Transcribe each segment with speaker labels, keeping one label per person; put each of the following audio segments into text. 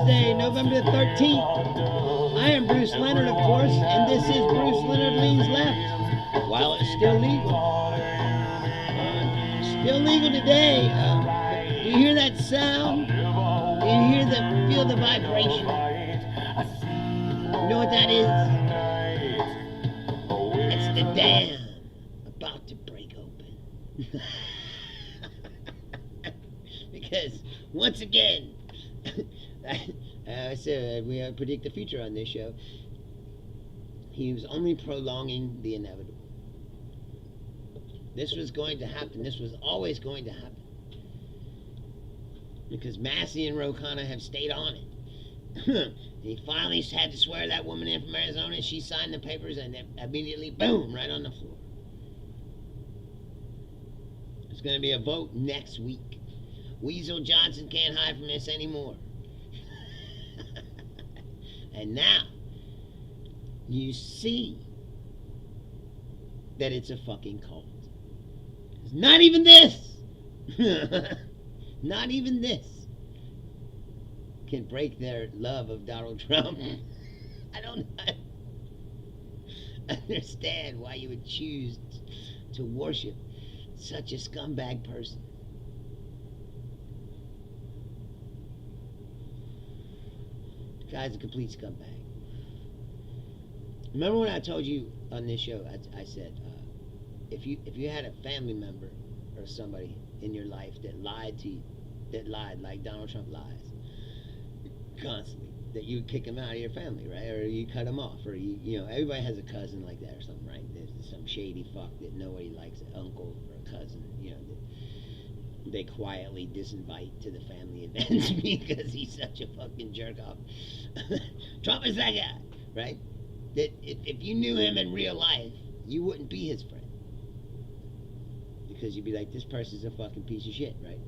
Speaker 1: Thursday, November the 13th. I am Bruce Leonard, of course, and this is Bruce Leonard Leans Left. While it's still legal. Still legal today. Do you hear that sound? Do you feel the vibration? You know what that is? It's the dam about to break open. Because, once again, I said we predict the future on this show. He was only prolonging the inevitable. This was going to happen. This was always going to happen. Because Massey and Ro Khanna have stayed on it. He finally had to swear that woman in from Arizona. She signed the papers and then immediately, boom, right on the floor. There's going to be a vote next week. Weasel Johnson can't hide from this anymore. And now, you see that it's a fucking cult. It's not even this. Not even this can break their love of Donald Trump. I don't understand why you would choose to worship such a scumbag person. The guy's a complete scumbag. Remember when I told you on this show, I said, if you had a family member or somebody in your life that lied to you, that lied like Donald Trump lies constantly, that you would kick him out of your family, right? Or you cut him off, or you know, everybody has a cousin like that or something, right? There's some shady fuck that nobody likes, an uncle or a cousin, you know, that they quietly disinvite to the family events because he's such a fucking jerk off. Trump is that guy, right? That if you knew him in real life, you wouldn't be his friend. Because you'd be like, this person's a fucking piece of shit, right?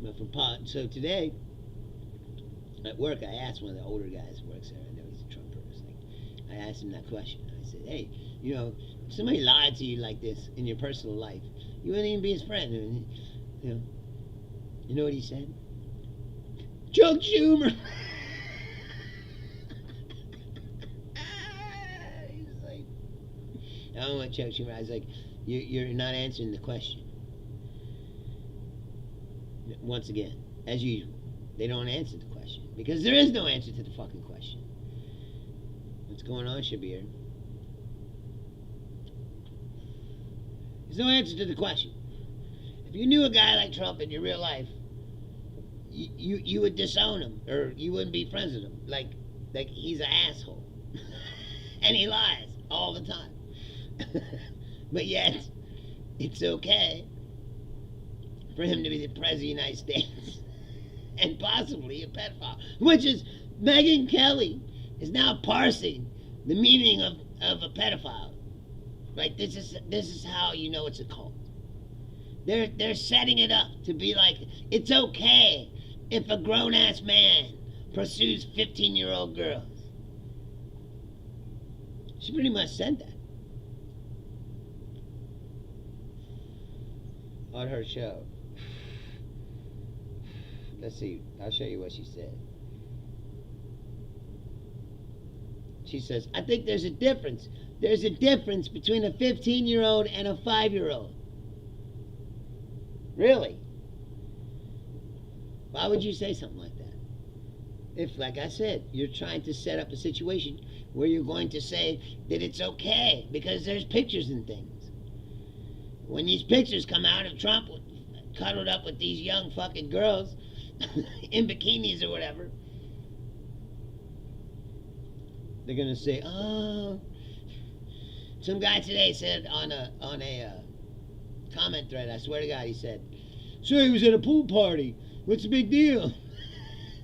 Speaker 1: But so today, at work, I asked one of the older guys who works there, I know he's a Trumper, I asked him that question. I said, hey, you know, if somebody lied to you like this in your personal life, you wouldn't even be his friend. And, you know what he said? Chuck Schumer. He's like, I don't want Chuck Schumer. I was like, you're not answering the question. Once again, as usual, they don't answer the question. Because there is no answer to the fucking question. What's going on, Shabir? There's no answer to the question. If you knew a guy like Trump in your real life, you would disown him, or you wouldn't be friends with him. Like he's an asshole. And he lies all the time. But yet, it's okay for him to be the President of the United States. And possibly a pedophile. Which is, Megyn Kelly is now parsing the meaning of a pedophile. Right? This is how you know it's a cult. They're setting it up to be like, it's okay if a grown-ass man pursues 15-year-old girls. She pretty much said that on her show. Let's see, I'll show you what she said. She says, I think there's a difference. There's a difference between a 15-year-old and a 5-year-old. Really? Why would you say something like that? If, like I said, you're trying to set up a situation where you're going to say that it's okay because there's pictures and things. When these pictures come out of Trump cuddled up with these young fucking girls in bikinis or whatever, they're gonna say, oh. Some guy today said on a comment thread, I swear to God, he said, so he was at a pool party. What's the big deal?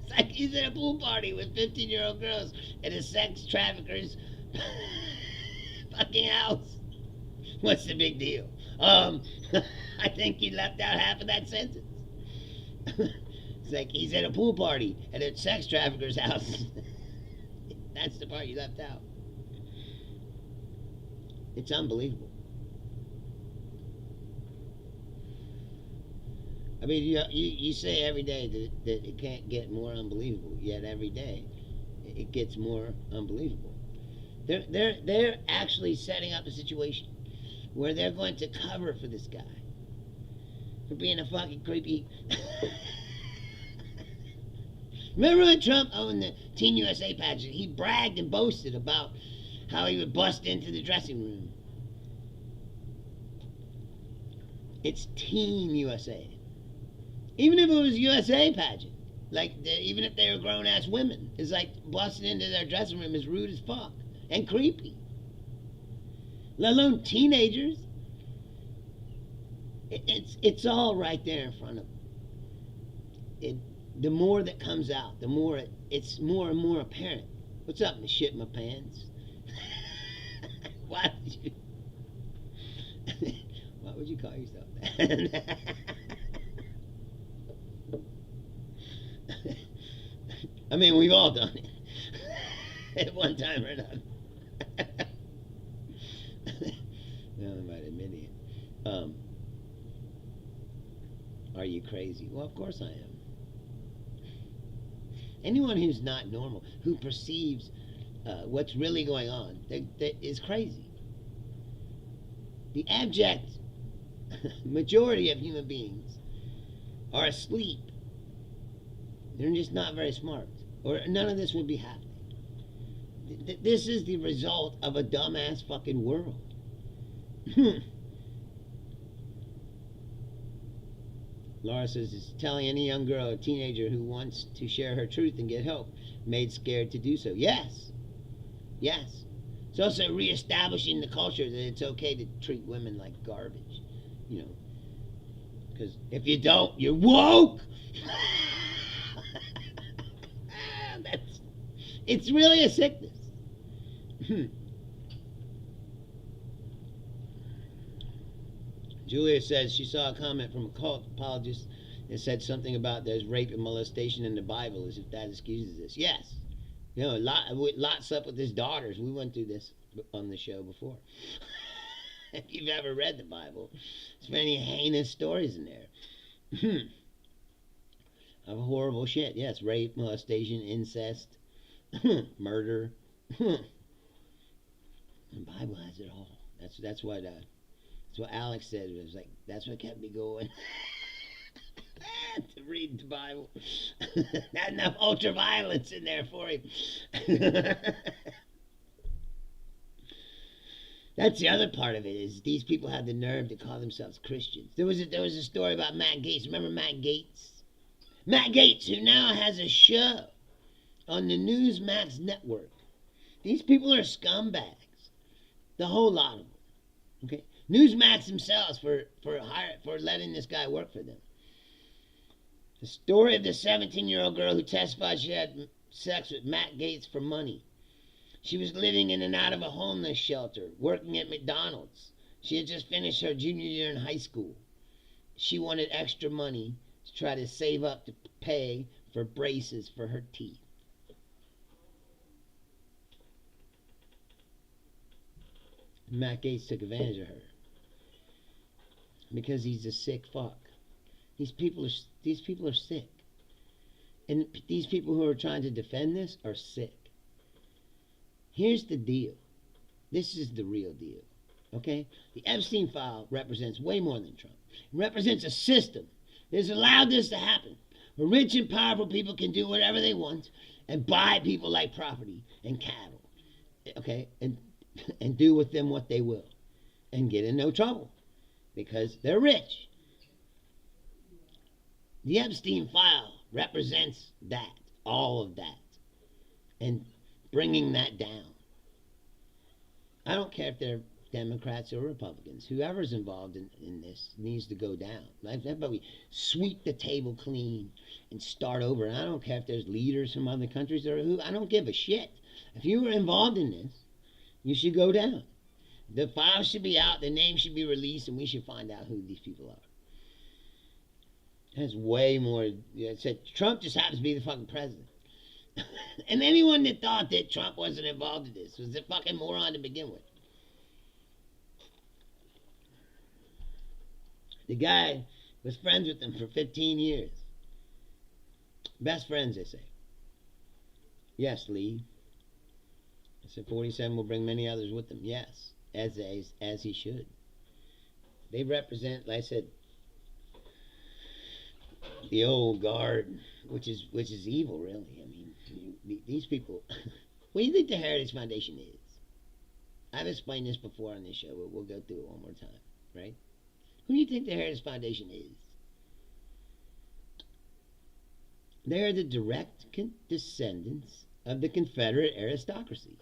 Speaker 1: It's like he's at a pool party with 15-year-old girls at a sex trafficker's fucking house. What's the big deal? I think he left out half of that sentence. It's like he's at a pool party at a sex trafficker's house. That's the part you left out. It's unbelievable. I mean, you say every day that it can't get more unbelievable, yet every day it gets more unbelievable. They're actually setting up a situation where they're going to cover for this guy for being a fucking creepy. Remember when Trump owned the Teen USA pageant? He bragged and boasted about how he would bust into the dressing room. It's Teen USA. Even if it was USA pageant, like even if they were grown ass women, it's like busting into their dressing room is rude as fuck and creepy. Let alone teenagers. It's all right there in front of them. The more that comes out, the more it's more and more apparent. What's up, me shit my pants? Why would you? Why would you call yourself that? I mean, we've all done it at one time or another. Well, I might admit it. Are you crazy? Well, of course I am. Anyone who's not normal, who perceives what's really going on, that is crazy. The abject majority of human beings are asleep. They're just not very smart, or none of this would be happening. This is the result of a dumbass fucking world. Laura says it's telling any young girl or teenager who wants to share her truth and get help, made scared to do so. Yes. Yes. It's also reestablishing the culture that it's okay to treat women like garbage. You know. Because if you don't, you're woke! It's really a sickness. Julia says she saw a comment from a cult apologist that said something about there's rape and molestation in the Bible, as if that excuses this. Yes. You know, Lot slept with his daughters. We went through this on the show before. If you've ever read the Bible, there's many heinous stories in there. Of horrible shit. Yes, rape, molestation, incest, murder. The Bible has it all. That's what Alex said. It was like, that's what kept me going. To read the Bible. Not enough ultra violence in there for him. That's the other part of it, is these people have the nerve to call themselves Christians. There was a story about Matt Gaetz. Remember Matt Gaetz? Matt Gaetz, who now has a show on the Newsmax network. These people are scumbags. The whole lot of them. Okay? Newsmax themselves for letting this guy work for them. The story of the 17-year-old girl who testified she had sex with Matt Gaetz for money. She was living in and out of a homeless shelter, working at McDonald's. She had just finished her junior year in high school. She wanted extra money to try to save up to pay for braces for her teeth. Matt Gaetz took advantage of her because he's a sick fuck. These people are sick. And these people who are trying to defend this are sick. Here's the deal. This is the real deal. Okay? The Epstein file represents way more than Trump. It represents a system that has allowed this to happen. Where rich and powerful people can do whatever they want and buy people like property and cattle. Okay? And do with them what they will. And get in no trouble. Because they're rich. The Epstein file represents that, all of that, and bringing that down. I don't care if they're Democrats or Republicans. Whoever's involved in this needs to go down. Everybody sweep the table clean and start over. And I don't care if there's leaders from other countries or who. I don't give a shit. If you were involved in this, you should go down. The file should be out, the name should be released, and we should find out who these people are. That's way more. Trump just happens to be the fucking president. And anyone that thought that Trump wasn't involved in this was a fucking moron to begin with. The guy Was friends with them for 15 years. Best friends, they say. Yes, Lee. I said 47 will bring many others with them. Yes, as he should. They represent, like I said, the old guard, which is evil, really. I mean, these people. What do you think the Heritage Foundation is? I've explained this before on this show, but we'll go through it one more time, right? Who do you think the Heritage Foundation is? They are the direct descendants of the Confederate aristocracy.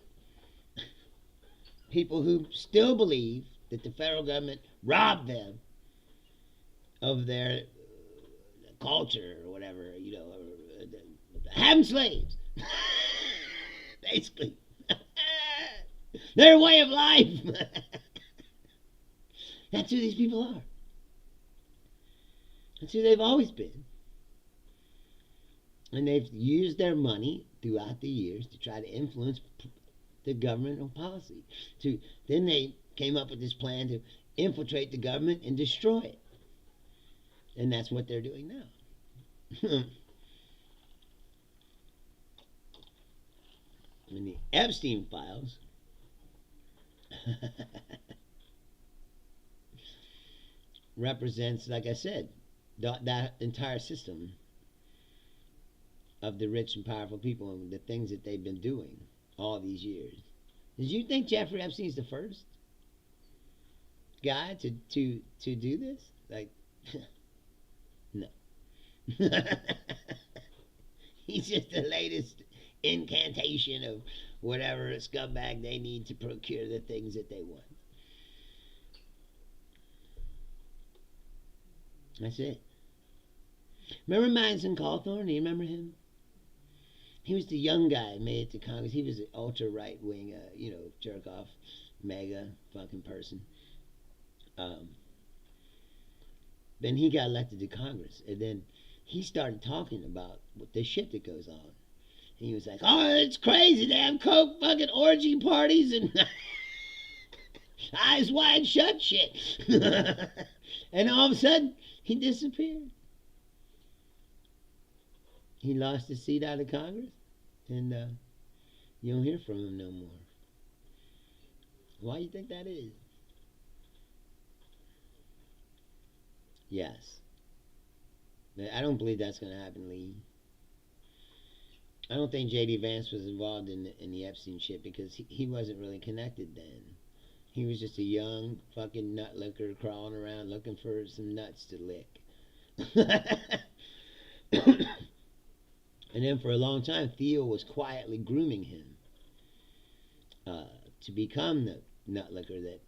Speaker 1: People who still believe that the federal government robbed them of their culture or whatever, having slaves. Basically. Their way of life. That's who these people are. That's who they've always been. And they've used their money throughout the years to try to influence the governmental policy. Then they came up with this plan to infiltrate the government and destroy it. And that's what they're doing now. In the Epstein files, represents, like I said, that entire system of the rich and powerful people and the things that they've been doing all these years. Did you think Jeffrey Epstein's the first guy to do this? Like, no. He's just the latest incantation of whatever scumbag they need to procure the things that they want. That's it. Remember Madison Cawthorn? Do you remember him? He was the young guy who made it to Congress. He was an ultra right wing, jerk off, mega fucking person. Then he got elected to Congress, and then he started talking about the shit that goes on. And he was like, "Oh, it's crazy. They have coke fucking orgy parties and eyes wide shut shit." And all of a sudden, he disappeared. He lost his seat out of Congress, and you don't hear from him no more. Why do you think that is? Yes. I don't believe that's going to happen, Lee. I don't think J.D. Vance was involved in the Epstein shit because he wasn't really connected then. He was just a young fucking nut licker crawling around looking for some nuts to lick. And then for a long time, Theo was quietly grooming him to become the nut licker that,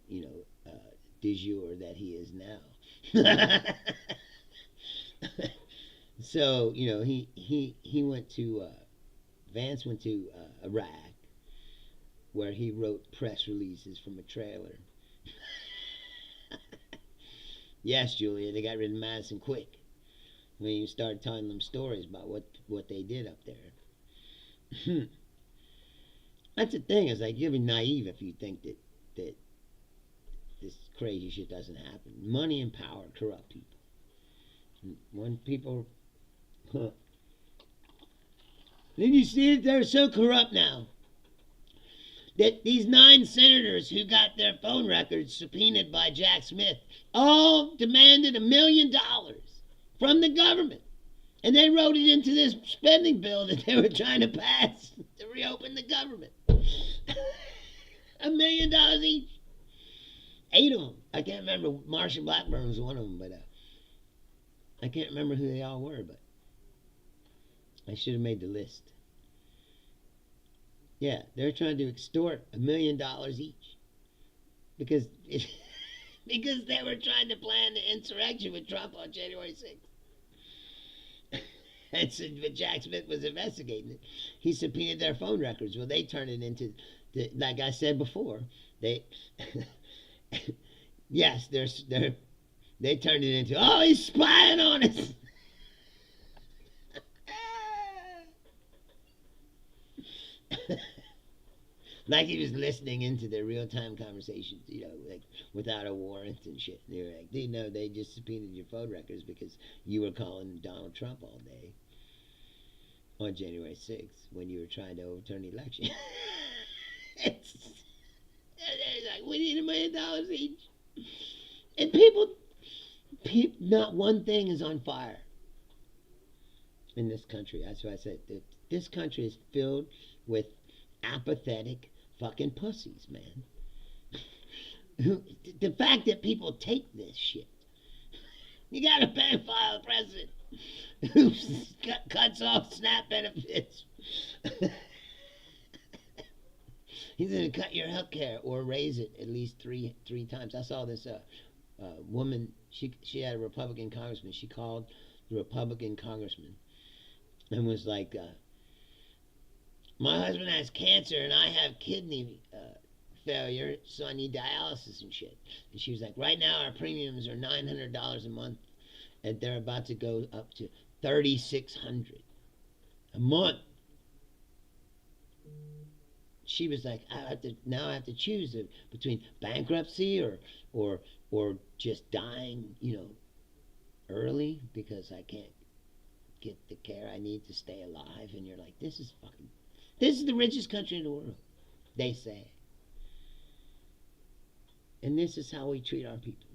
Speaker 1: du jour that he is now. So, he went to, Vance went to Iraq, where he wrote press releases from a trailer. Yes, Julia, they got rid of Madison quick. When you started telling them stories about what they did up there. That's the thing, is like, you'll be naive if you think that this crazy shit doesn't happen. Money and power corrupt people. When people... Did you see that they're so corrupt now? That these 9 senators who got their phone records subpoenaed by Jack Smith all demanded $1 million from the government. And they wrote it into this spending bill that they were trying to pass to reopen the government. $1 million each. 8 of them. I can't remember. Marsha Blackburn was one of them, but I can't remember who they all were, but I should have made the list. Yeah, they're trying to extort $1 million each because they were trying to plan the insurrection with Trump on January 6th. And so, but Jack Smith was investigating it. He subpoenaed their phone records. Well, they turned it into, like I said before, they yes, they turned it into, oh, he's spying on us. Like he was listening into their real time conversations, like without a warrant and shit. And they were like, they just subpoenaed your phone records because you were calling Donald Trump all day on January 6th when you were trying to overturn the election. It's, like, we need $1 million each. And people, not one thing is on fire in this country. That's why I said that this country is filled with apathetic fucking pussies, man. The fact that people take this shit. You got a pedophile president who cuts off SNAP benefits. He's going to cut your health care or raise it at least three times. I saw this woman. She had a Republican congressman. She called the Republican congressman and was like, my husband has cancer and I have kidney failure, so I need dialysis and shit. And she was like, right now our premiums are $900 a month, and they're about to go up to $3,600 a month. She was like, I have to choose between bankruptcy or just dying, early because I can't get the care I need to stay alive. And you're like, this is the richest country in the world, they say. And this is how we treat our people.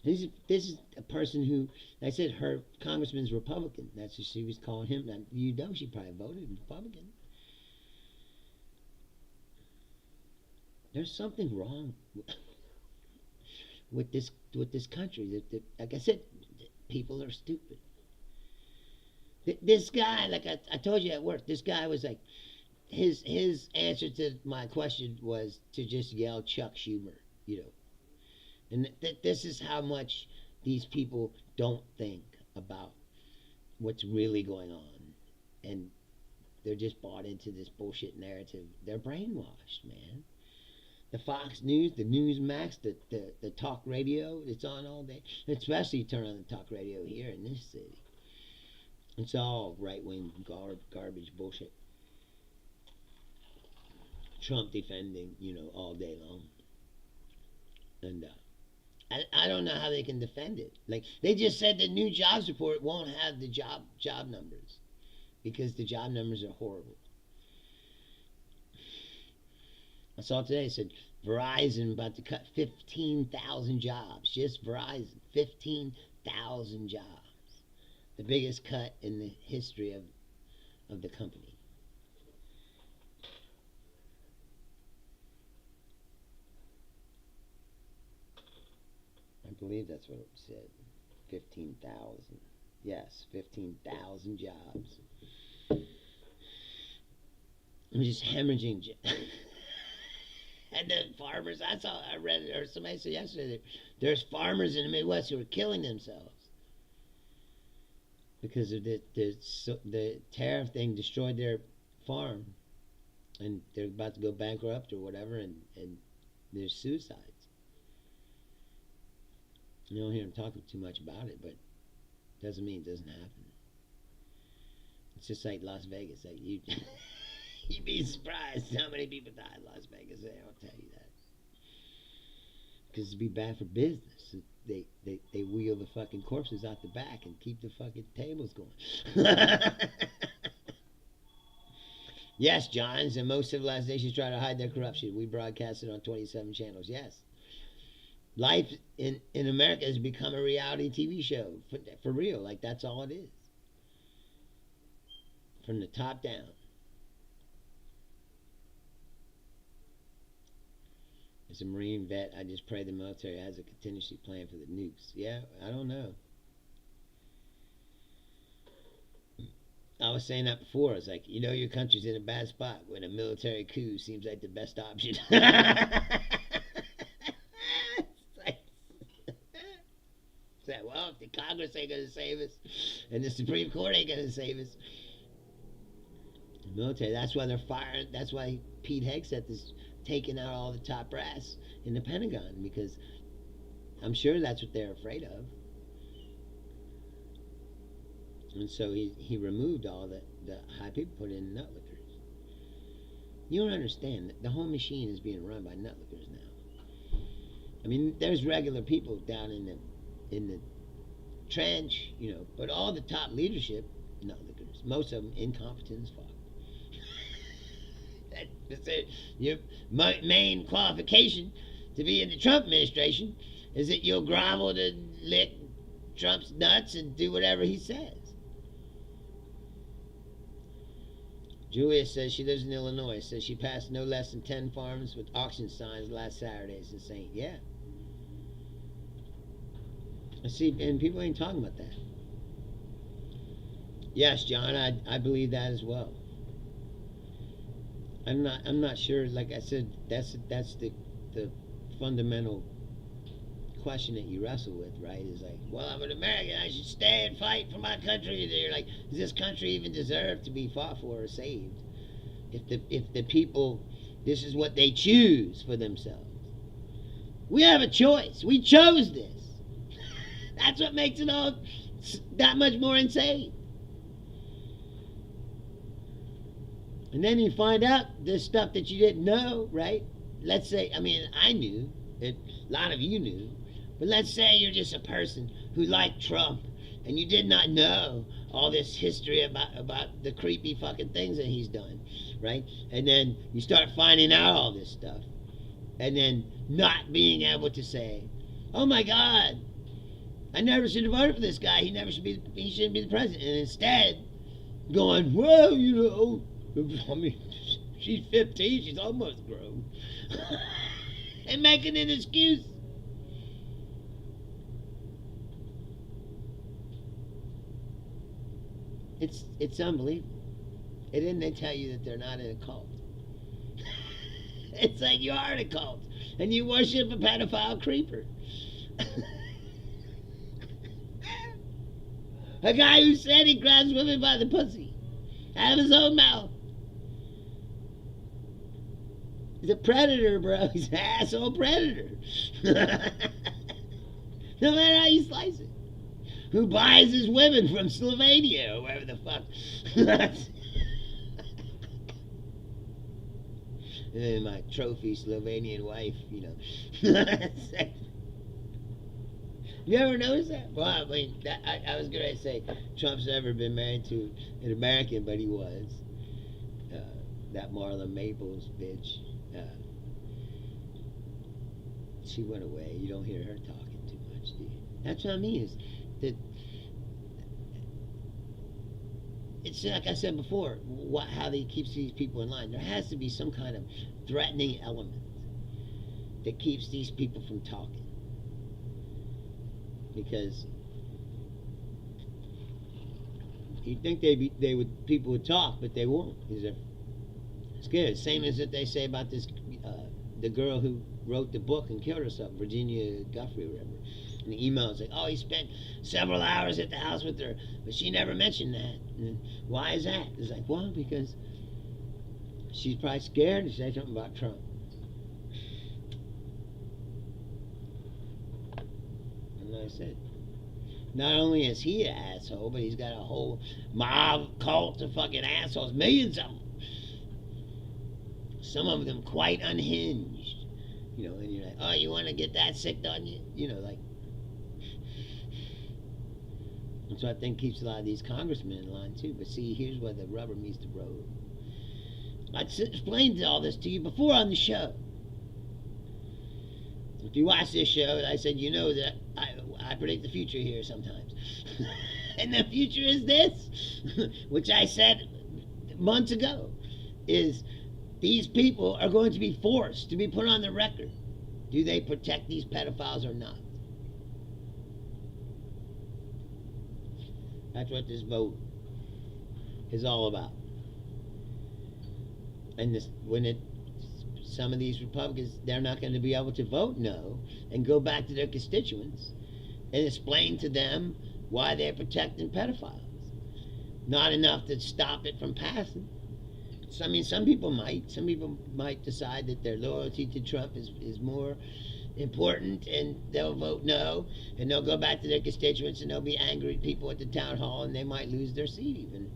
Speaker 1: This is a person who, like I said, her congressman's Republican. That's what she was calling him. Now, she probably voted Republican. There's something wrong with this country. That like I said, people are stupid. This guy, like I told you at work, this guy was like, his answer to my question was to just yell Chuck Schumer, And this is how much these people don't think about what's really going on. And they're just bought into this bullshit narrative. They're brainwashed, man. The Fox News, the Newsmax, the talk radio, it's on all day. Especially turn on the talk radio here in this city. It's all right-wing garbage bullshit. Trump defending, all day long. And I don't know how they can defend it. Like, they just said the new jobs report won't have the job numbers because the job numbers are horrible. I saw today, it said Verizon about to cut 15,000 jobs. Just Verizon, 15,000 jobs. The biggest cut in the history of the company. I believe that's what it said. 15,000. Yes, 15,000 jobs. I'm just hemorrhaging. And the farmers, I read it, or somebody said yesterday, there's farmers in the Midwest who are killing themselves because of the tariff thing destroyed their farm, and they're about to go bankrupt or whatever, and there's suicides. You don't hear them talking too much about it, but it doesn't mean it doesn't happen. It's just like Las Vegas. Like you'd be surprised how many people die in Las Vegas. They don't tell you that. Because it'd be bad for business. They wheel the fucking corpses out the back and keep the fucking tables going. Yes, Johns, and most civilized nations try to hide their corruption. We broadcast it on 27 channels. Yes. Life in America has become a reality TV show. For real. Like, that's all it is. From the top down. As a Marine vet, I just pray the military has a contingency plan for the nukes. Yeah, I don't know. I was saying that before. I was like, your country's in a bad spot when a military coup seems like the best option. Well, if the Congress ain't going to save us and the Supreme Court ain't going to save us. The military, that's why they're firing. That's why Pete Hegseth is taking out all the top brass in the Pentagon, because I'm sure that's what they're afraid of. And so he removed all the high people, put in nut lickers. You don't understand. The whole machine is being run by nutlickers now. I mean, there's regular people down in the trench, but all the top leadership, nutlickers. Most of them incompetent as fuck. That's it. Your main qualification to be in the Trump administration is that you'll grovel to lick Trump's nuts and do whatever he says. Julia says she lives in Illinois. Says she passed no less than 10 farms with auction signs last Saturday. It's insane. Yeah. I see, and people ain't talking about that. Yes, John, I believe that as well. I'm not sure. Like I said, that's the fundamental question that you wrestle with, right? Is like, well, I'm an American, I should stay and fight for my country. And you're like, does this country even deserve to be fought for or saved? If the people, this is what they choose for themselves. We have a choice. We chose this. That's what makes it all that much more insane. And then you find out this stuff that you didn't know, right? Let's say, I mean, I knew, a lot of you knew, but let's say you're just a person who liked Trump and you did not know all this history about the creepy fucking things that he's done, right? And then you start finding out all this stuff and then not being able to say, oh my God, I never should have voted for this guy. He shouldn't be the president. And instead, going, well, I mean, she's 15, she's almost grown. And making an excuse. It's unbelievable. And then they tell you that they're not in a cult. It's like you are in a cult. And you worship a pedophile creeper. A guy who said he grabs women by the pussy out of his own mouth. He's a predator, bro. He's an asshole predator. No matter how you slice it. Who buys his women from Slovenia or wherever the fuck. And then my trophy Slovenian wife, You ever notice that? Well, I mean, I was going to say Trump's never been married to an American, but he was. That Marla Maples bitch. She went away. You don't hear her talking too much, do you? That's what I mean. Is that it's like I said before. How they keeps these people in line. There has to be some kind of threatening element that keeps these people from talking. Because you'd think people would talk, but they won't. Because they're scared. Same as that they say about this, the girl who wrote the book and killed herself, Virginia Guffey or whatever. And the email is like, oh, he spent several hours at the house with her, but she never mentioned that. And why is that? It's like, well, because she's probably scared to say something about Trump. And like I said, not only is he an asshole, but he's got a whole mob cult of fucking assholes, millions of them. Some of them quite unhinged, and you're like, oh, you want to get that sick on you? Like, and so I think keeps a lot of these congressmen in line too. But see, here's where the rubber meets the road. I explained all this to you before on the show. If you watch this show, I said, that I predict the future here sometimes. And the future is this, which I said months ago, is these people are going to be forced to be put on the record. Do they protect these pedophiles or not? That's what this vote is all about. And some of these Republicans, they're not going to be able to vote no and go back to their constituents and explain to them why they're protecting pedophiles. Not enough to stop it from passing. So, I mean, some people might decide that their loyalty to Trump is more important, and they'll vote no, and they'll go back to their constituents, and they'll be angry at people at the town hall, and they might lose their seat even.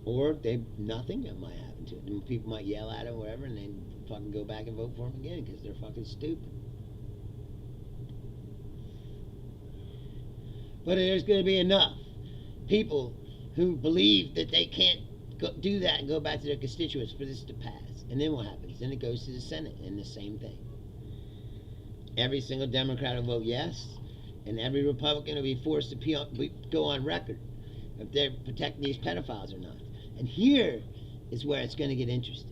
Speaker 1: Or nothing might happen to it. And people might yell at him, whatever, and then fucking go back and vote for him again because they're fucking stupid. But there's going to be enough people who believe that they can't do that and go back to their constituents for this to pass. And then what happens? Then it goes to the Senate and the same thing. Every single Democrat will vote yes, and every Republican will be forced to go on record if they're protecting these pedophiles or not. And here is where it's going to get interesting.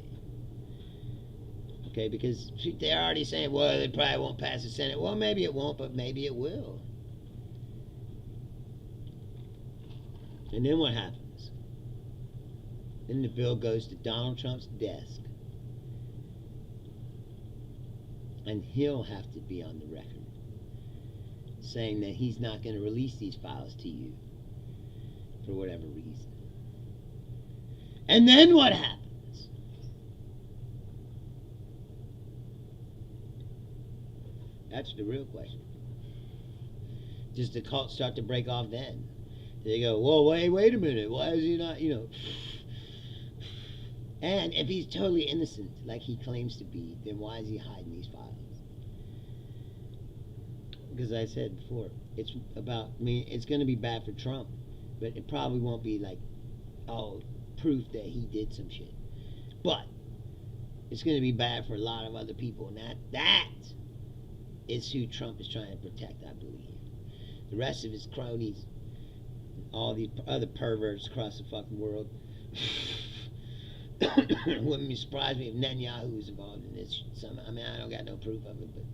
Speaker 1: Okay, because they're already saying, well, they probably won't pass the Senate. Well, maybe it won't, but maybe it will. And then what happens? Then the bill goes to Donald Trump's desk. And he'll have to be on the record saying that he's not going to release these files to you for whatever reason. And then what happens? That's the real question. Does the cult start to break off then? They go, whoa, wait a minute. Why is he not, And if he's totally innocent, like he claims to be, then why is he hiding these files? Because I said before, it's going to be bad for Trump, but it probably won't be like, proof that he did some shit. But it's going to be bad for a lot of other people, and that is who Trump is trying to protect, I believe. The rest of his cronies, all these other perverts across the fucking world. Wouldn't be surprised me if Netanyahu was involved in this somehow. I mean, I don't got no proof of it, but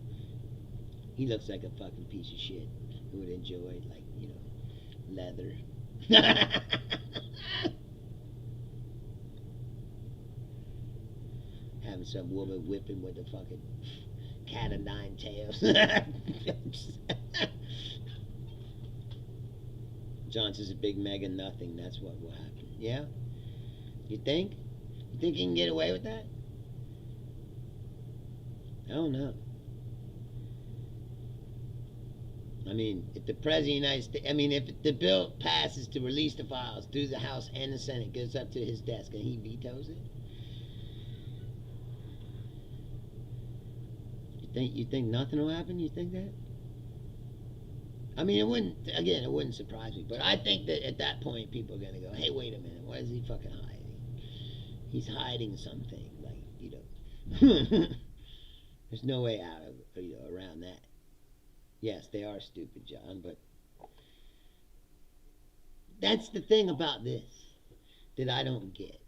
Speaker 1: he looks like a fucking piece of shit who would enjoy, like, leather. Having some woman whipping with a fucking cat of nine tails. Johnson's a big mega nothing. That's what will happen. Yeah? You think? You think he can get away with that? I don't know. I mean, if the President of the United States, if the bill passes to release the files through the House and the Senate, goes up to his desk and he vetoes it, you think nothing will happen? You think that? I mean, it wouldn't surprise me, but I think that at that point people are going to go, hey, wait a minute, what is he fucking hiding? He's hiding something, there's no way out of around that. Yes, they are stupid, John, but that's the thing about this that I don't get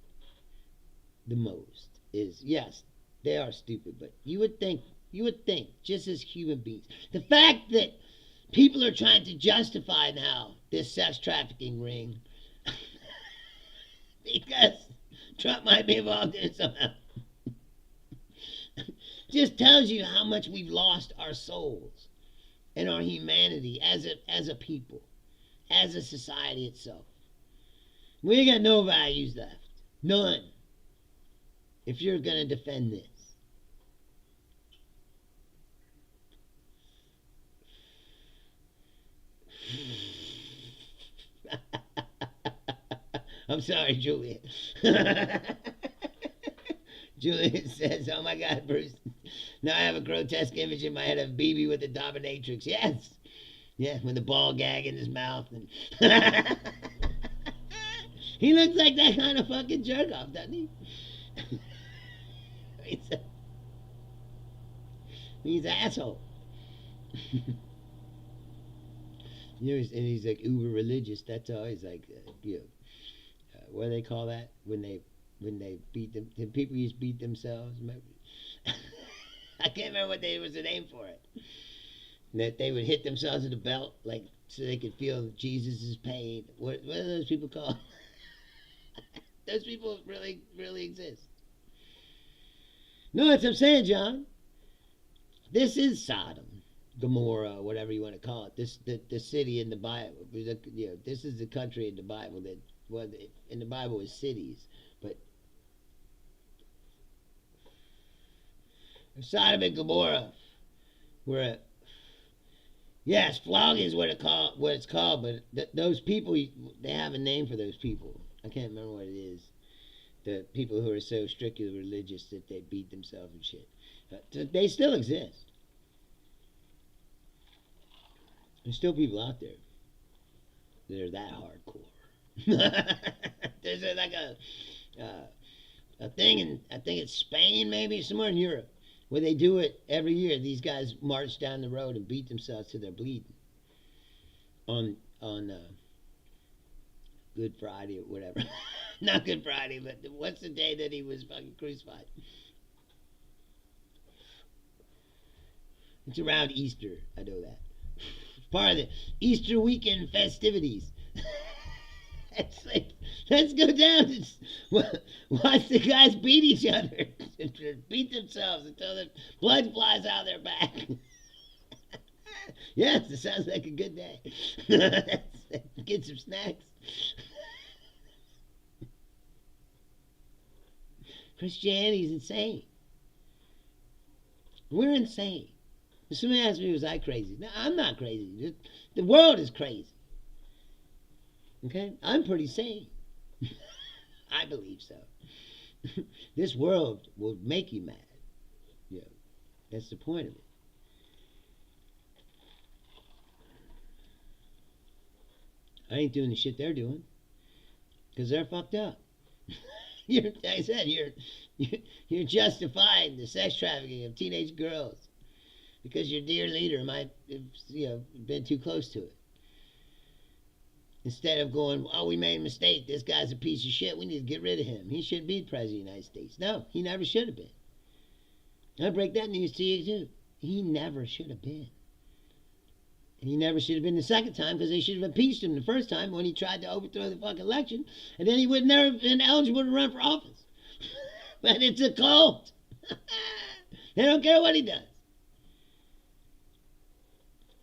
Speaker 1: the most is, yes, they are stupid, but you would think, just as human beings, the fact that people are trying to justify now this sex trafficking ring because Trump might be involved in it somehow just tells you how much we've lost our souls and our humanity as a people, as a society itself. We ain't got no values left. None. If you're going to defend this. I'm sorry, Juliet. Juliet says, oh my God, Bruce. Now I have a grotesque image in my head of BB with the dominatrix. Yes. Yeah, with the ball gag in his mouth. And he looks like that kind of fucking jerk off, doesn't he? He's an asshole. And he's like uber religious. That's all. He's like, what do they call that when they beat them? The people used to beat themselves. I can't remember what was the name for it. That they would hit themselves in the belt, like so they could feel Jesus' pain. What are those people called? Those people really, really exist. No, that's what I'm saying, John. This is Sodom, Gomorrah, whatever you want to call it. The city in the Bible. This is the country in the Bible that, well, in the Bible is cities, but Sodom and Gomorrah were, yes, flogging is what it's called, but those people, they have a name for those people. I can't remember what it is. The people who are so strictly religious that they beat themselves and shit. They still exist. There's still people out there that are that hardcore. There's like a thing in, I think it's Spain, maybe somewhere in Europe, where they do it every year. These guys march down the road and beat themselves till they're bleeding on Good Friday or whatever. Not Good Friday, but what's the day that he was fucking crucified? It's around Easter. I know that. It's part of the Easter weekend festivities. It's like, let's go down and watch the guys beat each other. Beat themselves until the blood flies out of their back. Yes, it sounds like a good day. Get some snacks. Christianity's insane. We're insane. Somebody asked me, was I crazy? No, I'm not crazy. The world is crazy. Okay? I'm pretty sane. I believe so. This world will make you mad. Yeah. That's the point of it. I ain't doing the shit they're doing. Because they're fucked up. Like I said, you're justifying the sex trafficking of teenage girls because your dear leader might have been too close to it. Instead of going, oh, we made a mistake. This guy's a piece of shit. We need to get rid of him. He shouldn't be the president of the United States. No, he never should have been. I'll break that news to you, too. He never should have been. And he never should have been the second time because they should have impeached him the first time when he tried to overthrow the fucking election. And then he would never have been eligible to run for office. But it's a cult. They don't care what he does.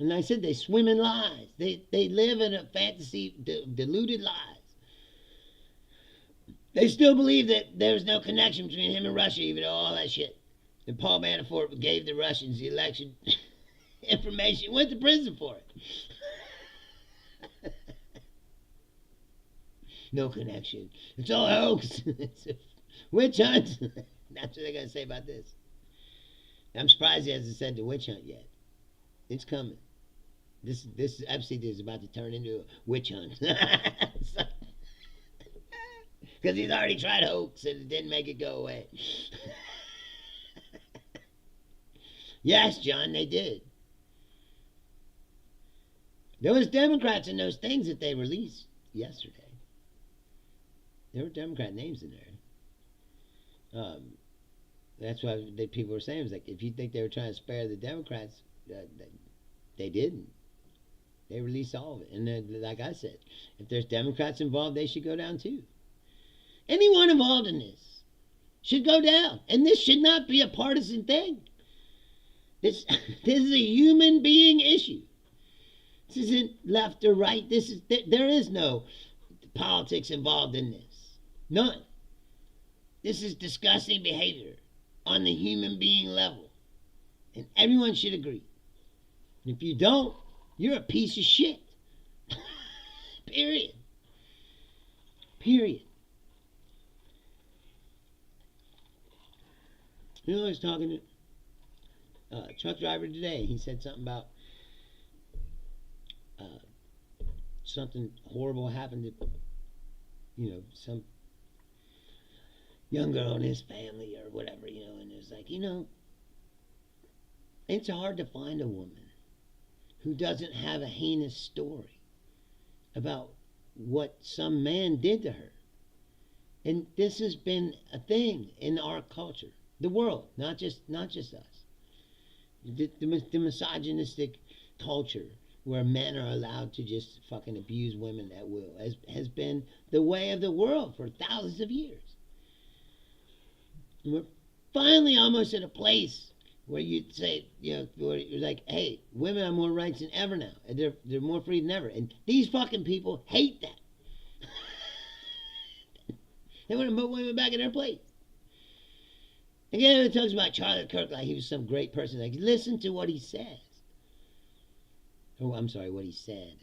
Speaker 1: And I said they swim in lies. They live in a fantasy, deluded lies. They still believe that there's no connection between him and Russia, even though all that shit. And Paul Manafort gave the Russians the election information, went to prison for it. No connection. It's all a hoax. It's a witch hunt. That's what they're going to say about this. I'm surprised he hasn't said the witch hunt yet. It's coming. This episode is about to turn into a witch hunt. Because he's already tried hoax and it didn't make it go away. Yes, John, they did. There was Democrats in those things that they released yesterday. There were Democrat names in there. That's why people were saying, it was like, if you think they were trying to spare the Democrats, they didn't. They released all of it. And then, like I said, if there's Democrats involved, they should go down too. Anyone involved in this should go down. And this should not be a partisan thing. This is a human being issue. This isn't left or right. There is no politics involved in this. None. This is disgusting behavior on the human being level. And everyone should agree. And if you don't, you're a piece of shit. Period. Period. You know, I was talking to a truck driver today. He said something about something horrible happened to, some young girl in his family or whatever, and it was like, it's hard to find a woman who doesn't have a heinous story about what some man did to her. And this has been a thing in our culture, the world, not just us. The misogynistic culture where men are allowed to just fucking abuse women at will has been the way of the world for thousands of years. And we're finally almost at a place where you'd say, where you're like, hey, women have more rights than ever now. And they're more free than ever. And these fucking people hate that. They want to put women back in their place. Again, it talks about Charlie Kirk like he was some great person. Like, listen to what he says. Oh, I'm sorry, what he said.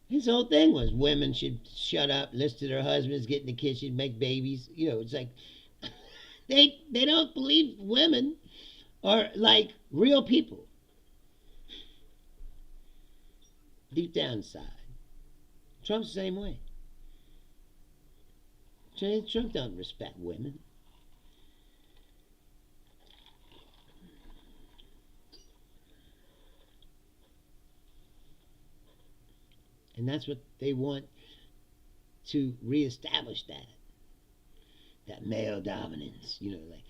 Speaker 1: His whole thing was women should shut up, listen to their husbands, get in the kitchen, make babies. You know, it's like they don't believe women are like real people deep down inside. Trump's the same way. Trump don't respect women. And that's what they want to reestablish, that male dominance, you know, like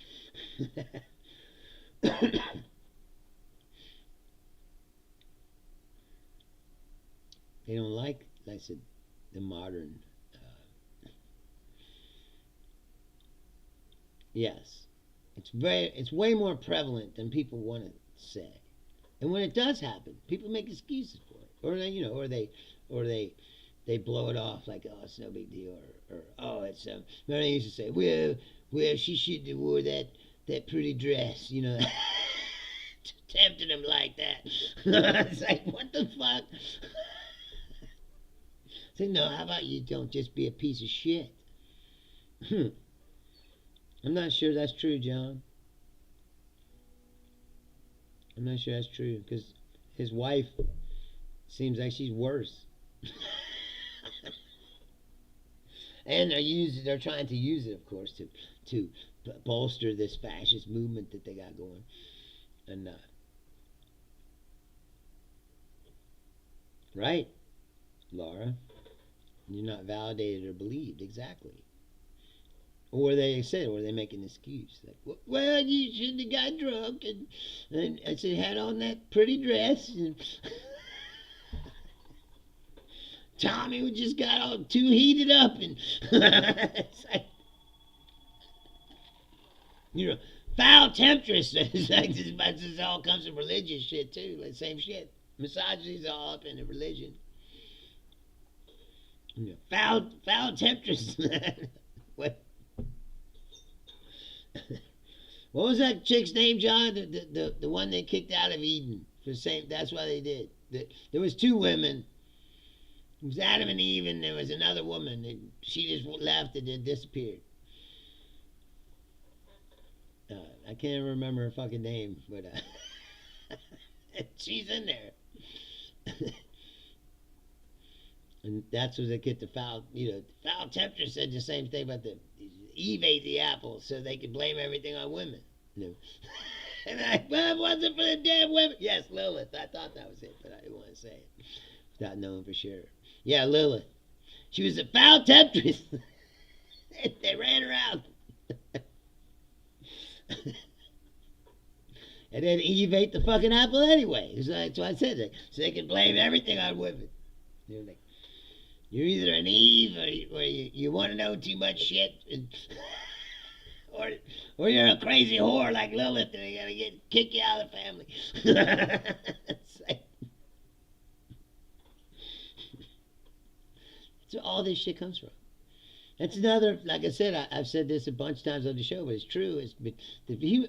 Speaker 1: they don't like I said, the modern. Yes, it's way more prevalent than people want to say. And when it does happen, people make excuses for it, or they blow it off like, oh, it's no big deal, or oh, it's remember they used to say, well, she should have wore that pretty dress, you know, tempting them like that. It's like, what the fuck? Say, no, how about you don't just be a piece of shit? I'm not sure that's true, John. I'm not sure that's true because his wife seems like she's worse. And they're trying to use it, of course, to bolster this fascist movement that they got going. And right, Laura, you're not validated or believed exactly. Or they make an excuse like, well, you shouldn't have got drunk, and I said had on that pretty dress, and Tommy just got all too heated up, and it's like, you know, foul temptress. It's like this all comes from religious shit too, like same shit. Misogyny's all up in the religion. You know, foul temptress. What? What was that chick's name, John? The one they kicked out of Eden for saying that's why they did. There was two women. It was Adam and Eve, and there was another woman, and she just left and then disappeared. I can't remember her fucking name, but she's in there. And that's what they get the foul. You know, the foul tempter said the same thing about Eve ate the apple, so they could blame everything on women. You know? And well, it wasn't for the damn women. Yes, Lilith. I thought that was it, but I didn't want to say it without knowing for sure. Yeah, Lilith. She was a foul temptress. They ran her out. And then Eve ate the fucking apple anyway. So that's why I said that. So they can blame everything on women. You know, like, you're either an Eve or you want to know too much shit, and, or you're a crazy whore like Lilith, and they gotta kick you out of the family. Like, that's where all this shit comes from. That's another, like I said, I've said this a bunch of times on the show, but it's true.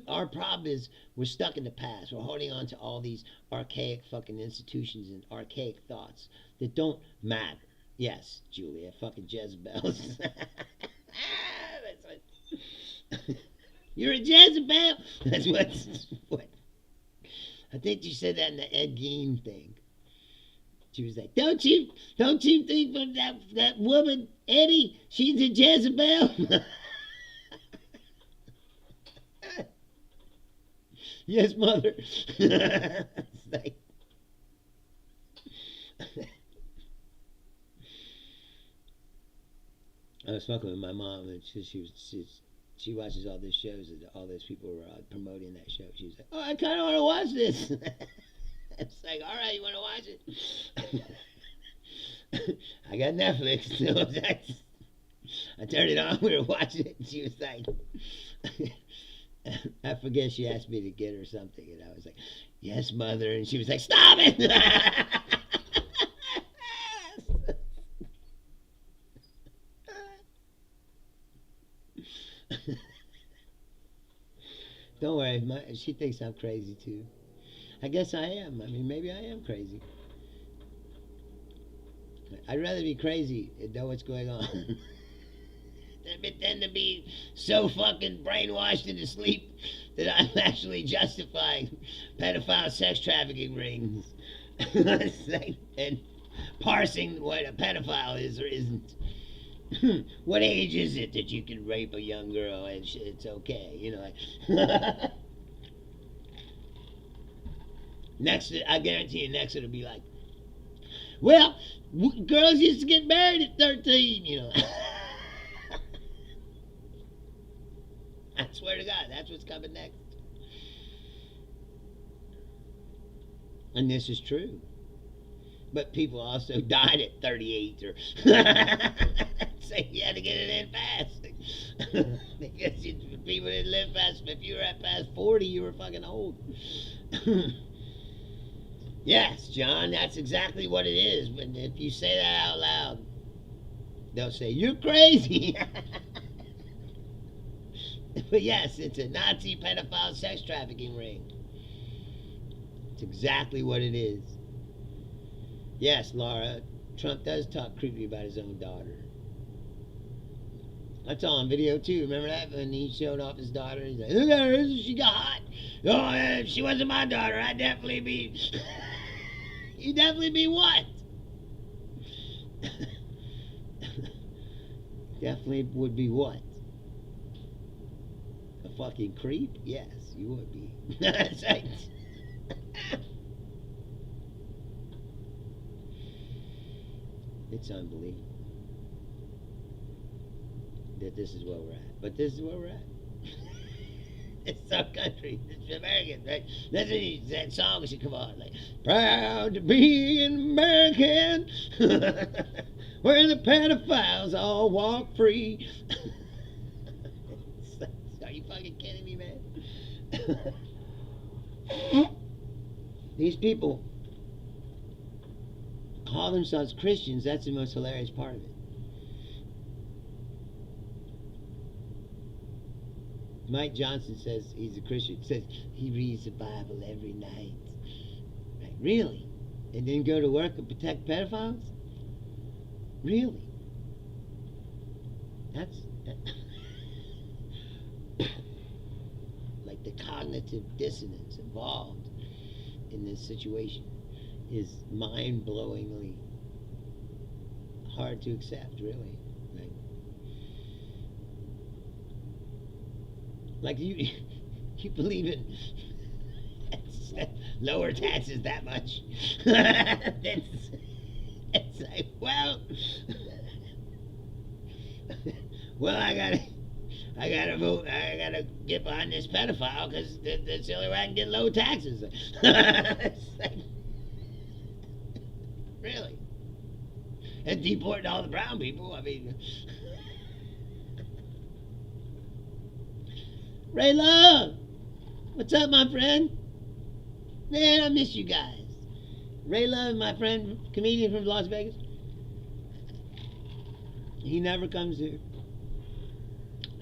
Speaker 1: Our problem is we're stuck in the past. We're holding on to all these archaic fucking institutions and archaic thoughts that don't matter. Yes, Julia, fucking Jezebels. You're a Jezebel. That's what. I think you said that in the Ed Gein thing. She was like, don't you think that woman, Eddie, she's a Jezebel? Yes, mother. It's like, I was talking with my mom, and she watches all these shows, and all those people were promoting that show. She was like, oh, I kind of want to watch this. It's like, all right, you want to watch it? I got Netflix. So I turned it on. We were watching it, and she was like, I forget. She asked me to get her something, and I was like, yes, mother. And she was like, stop it. Don't worry, she thinks I'm crazy too. I guess I am. I mean, maybe I am crazy. I'd rather be crazy and know what's going on than pretend to be so fucking brainwashed into sleep that I'm actually justifying pedophile sex trafficking rings and parsing what a pedophile is or isn't. What age is it that you can rape a young girl and it's okay? You know, like next, I guarantee you, next it'll be like, well, girls used to get married at 13. You know. I swear to God, that's what's coming next. And this is true. But people also died at 38 or so you had to get it in fast. Because people didn't live fast. If you were at past 40, you were fucking old. Yes, John, that's exactly what it is. But if you say that out loud, they'll say, you're crazy. But yes, it's a Nazi pedophile sex trafficking ring. It's exactly what it is. Yes, Laura, Trump does talk creepy about his own daughter. That's on video too. Remember that when he showed off his daughter? He's like, look at her, she got hot. Oh, if she wasn't my daughter, I'd definitely be. You'd definitely be what? Definitely would be what? A fucking creep? Yes, you would be. That's right. It's unbelievable that this is where we're at. But this is where we're at. It's some country. It's American, right? That's what that song should come on. Like, proud to be an American where the pedophiles all walk free. Are you fucking kidding me, man? These people call themselves Christians. That's the most hilarious part of it. Mike Johnson says he's a Christian. Says he reads the Bible every night. Right? Really? And then go to work and protect pedophiles? Really? That's like the cognitive dissonance involved in this situation is mind-blowingly hard to accept, really. Like you believe in lower taxes that much? It's like, well, I gotta vote. I gotta get behind this pedophile because that's the only way I can get low taxes. Like, really? And deporting all the brown people. I mean. Ray Love, what's up, my friend? Man, I miss you guys. Ray Love, my friend, comedian from Las Vegas. He never comes here.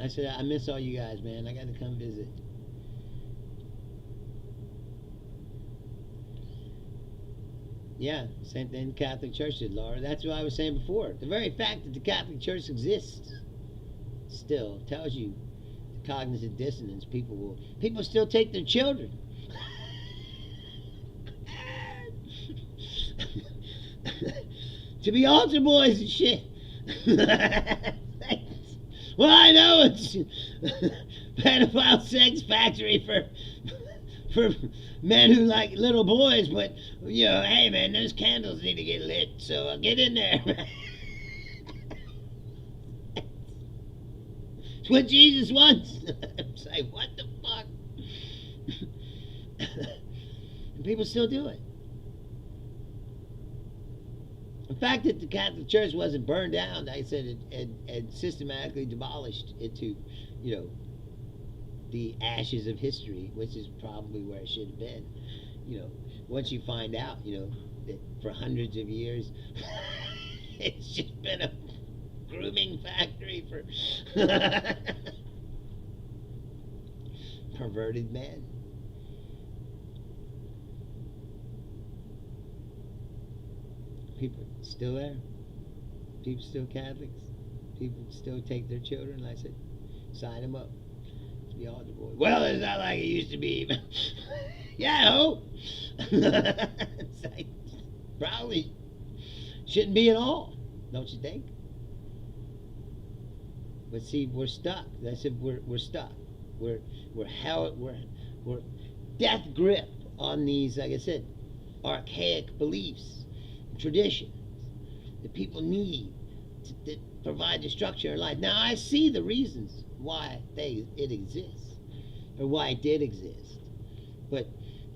Speaker 1: I said, I miss all you guys, man. I got to come visit. Yeah, same thing the Catholic Church did, Laura. That's what I was saying before. The very fact that the Catholic Church exists still tells you cognitive dissonance. People still take their children. To be altar boys and shit. Well, I know it's pedophile sex factory for men who like little boys, but you know, hey man, those candles need to get lit, so get in there. It's what Jesus wants. It's like, what the fuck? And people still do it. The fact that the Catholic Church wasn't burned down, like I said, and systematically demolished into, you know, the ashes of history, which is probably where it should have been. You know, once you find out, you know, that for hundreds of years, it's just been a grooming factory for perverted men. People still there. People still Catholics. People still take their children. Like I said, sign them up to be altar boy. Well, it's not like it used to be. Yeah, I hope. It's like, probably shouldn't be at all, don't you think? But see, we're stuck. I said we're stuck. We're held. We're death grip on these, like I said, archaic beliefs, traditions that people need to provide the structure of life. Now I see the reasons why it exists, or why it did exist, but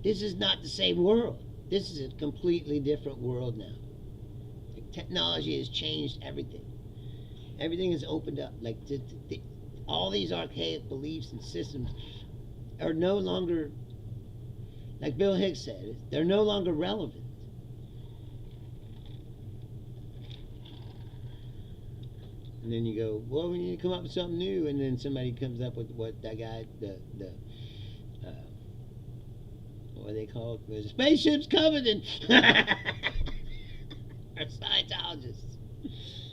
Speaker 1: this is not the same world. This is a completely different world now. Technology has changed everything. Everything is opened up. Like all these archaic beliefs and systems are no longer, like Bill Hicks said, they're no longer relevant. And then you go, well, we need to come up with something new, and then somebody comes up with what that guy, what are they called? The spaceship's coming, and or Scientologists.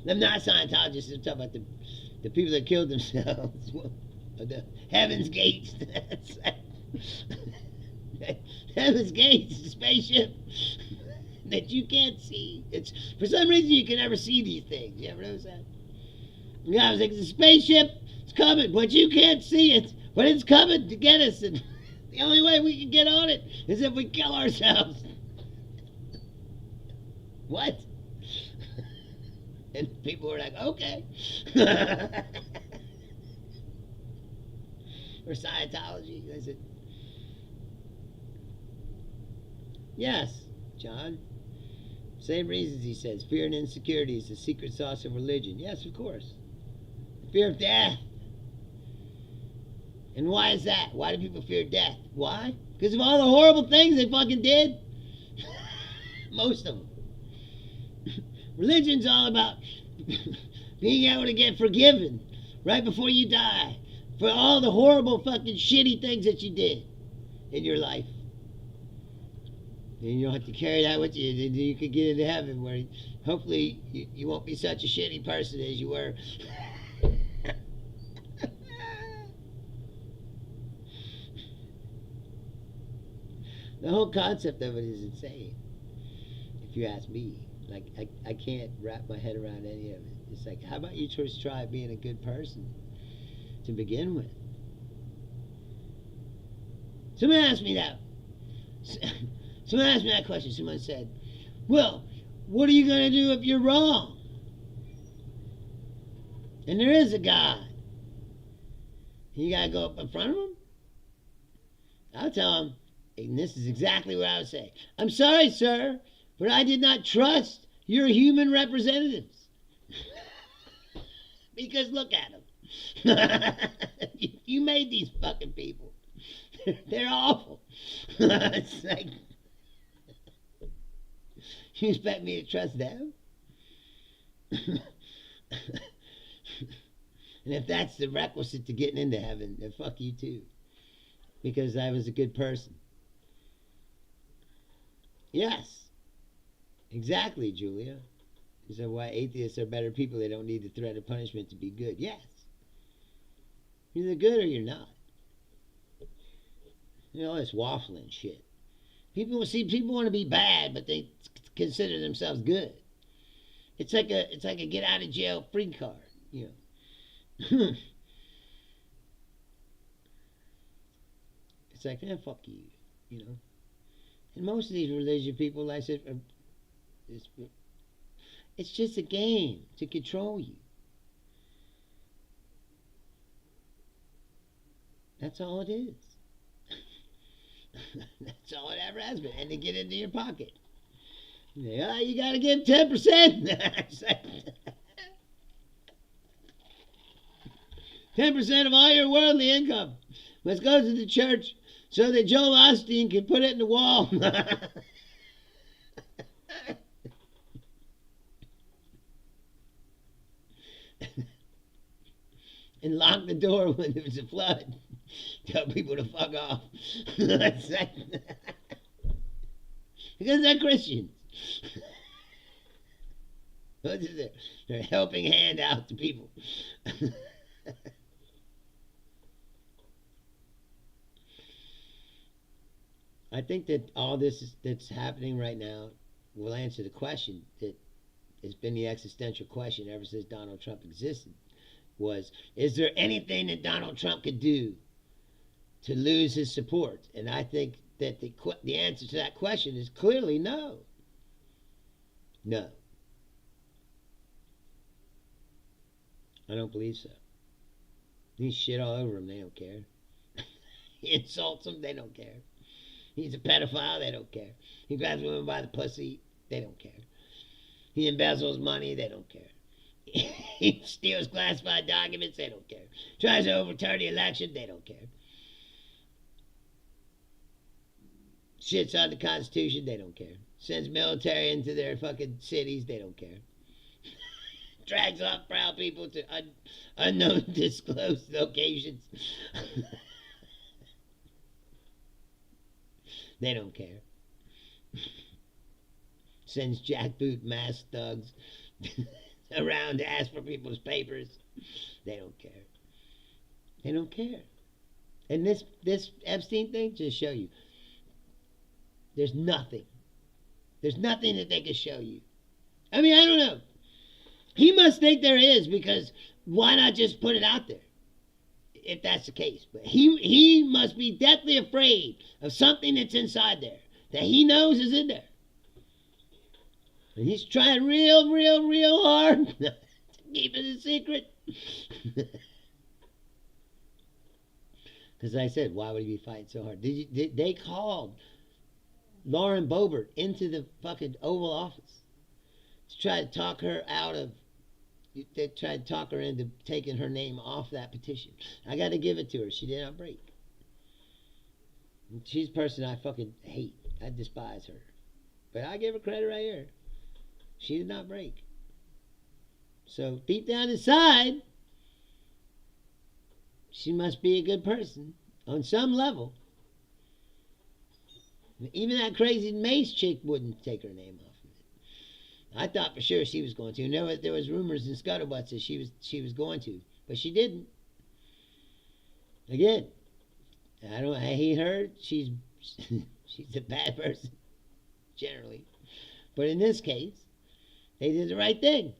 Speaker 1: I'm not Scientologists. I'm talking about the people that killed themselves. The Heaven's Gates. Heaven's Gates, the spaceship that you can't see. It's for some reason you can never see these things. You ever notice that? Yeah, I was like, the spaceship is coming, but you can't see it. But it's coming to get us, and the only way we can get on it is if we kill ourselves. What? And people were like, okay. Or Scientology. I said, yes, John. Same reasons, he says. Fear and insecurity is the secret sauce of religion. Yes, of course. Fear of death. And why is that? Why do people fear death? Why? Because of all the horrible things they fucking did. Most of them. Religion's all about being able to get forgiven right before you die for all the horrible fucking shitty things that you did in your life. And you don't have to carry that with you. Then you could get into heaven where hopefully you won't be such a shitty person as you were. The whole concept of it is insane, if you ask me. Like, I can't wrap my head around any of it. It's like, how about you just try being a good person to begin with? Someone asked me that. Someone asked me that question. Someone said, well, what are you going to do if you're wrong? And there is a God. You got to go up in front of him? I'll tell him, and this is exactly what I would say. I'm sorry, sir, but I did not trust your human representatives. Because look at them. You made these fucking people. They're awful. It's like, you expect me to trust them? And if that's the requisite to getting into heaven, then fuck you too. Because I was a good person. Yes. Exactly, Julia. You said why atheists are better people. They don't need the threat of punishment to be good. Yes. You're either good or you're not. You know, it's waffling shit. People want to be bad, but they consider themselves good. It's like a get out of jail free card, you know. It's like, fuck you, you know. And most of these religious people, like I said, it's just a game to control you. That's all it is. That's all it ever has been. And to get into your pocket. Yeah, you got to give 10%. 10% of all your worldly income must go to the church so that Joel Osteen can put it in the wall. And lock the door when there's a flood. Tell people to fuck off. Because they're Christians. They're helping hand out to people. I think that all that's happening right now will answer the question that has been the existential question ever since Donald Trump existed. Is there anything that Donald Trump could do to lose his support? And I think that the answer to that question is clearly no. No, I don't believe so. He shit all over them. They don't care. He insults them. They don't care. He's a pedophile. They don't care. He grabs women by the pussy. They don't care. He embezzles money. They don't care. He steals classified documents. They don't care. Tries to overturn the election. They don't care. Shits on the Constitution. They don't care. Sends military into their fucking cities. They don't care. Drags off proud people to unknown disclosed locations. They don't care. Sends jackboot masked thugs around to ask for people's papers. They don't care. They don't care. And this Epstein thing just show you there's nothing. There's nothing that they can show you. I mean, I don't know. He must think there is, because why not just put it out there if that's the case? But he must be deathly afraid of something that's inside there that he knows is in there. And he's trying real hard to keep it a secret. Because I said, why would he be fighting so hard? They called Lauren Boebert into the fucking Oval Office to try to talk her out of. They tried to talk her into taking her name off that petition. I got to give it to her. She did not break. She's a person I fucking hate. I despise her. But I give her credit right here. She did not break. So deep down inside, she must be a good person on some level. Even that crazy Mace chick wouldn't take her name off of it. I thought for sure she was going to. And there was rumors and scuttlebutts that she was going to, but she didn't. Again, I hate her. She's a bad person generally, but in this case, they did the right thing.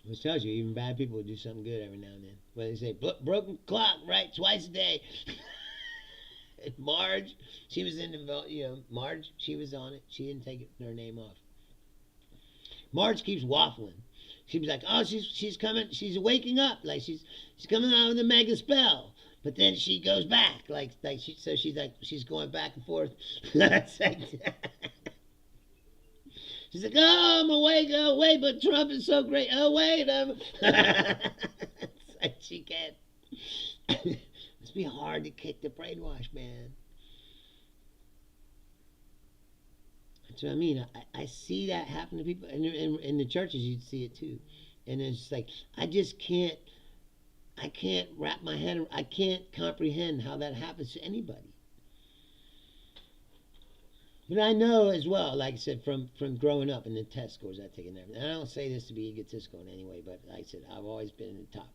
Speaker 1: Which tells you, even bad people will do something good every now and then. Well, they say, broken clock, right, twice a day. Marge, she was in the, Marge, she was on it. She didn't take her name off. Marge keeps waffling. She was like, oh, she's coming, she's waking up. Like, she's coming out with a mega spell. But then she goes back. She's going back and forth. She's like, oh, I'm awake, but Trump is so great. Oh, wait, it's like she can't. It must be hard to kick the brainwash, man. That's what I mean. I see that happen to people. And in the churches, you'd see it too. And it's just like, I can't wrap my head, I can't comprehend how that happens to anybody. But I know as well, like I said, from growing up and the test scores I've taken, and I don't say this to be egotistical in any way, but like I said, I've always been in the top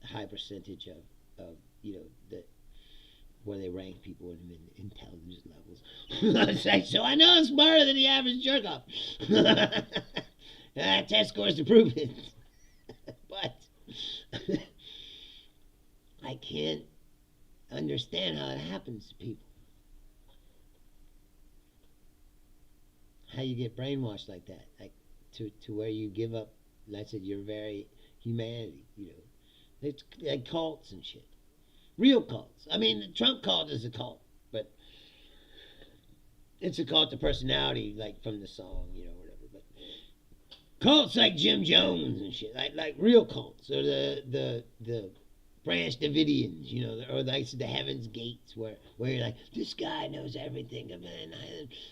Speaker 1: high percentage of where they rank people in intelligence levels. So I know I'm smarter than the average jerk off. Test scores to prove it. But I can't understand how it happens to people. How you get brainwashed like that, like to where you give up, like I said, your very humanity, It's like cults and shit. Real cults. I mean, the Trump cult is a cult, but it's a cult of personality, like from the song, whatever. But cults like Jim Jones and shit, like real cults, or the Branch Davidians, or like the Heaven's Gates, where you're like, this guy knows everything about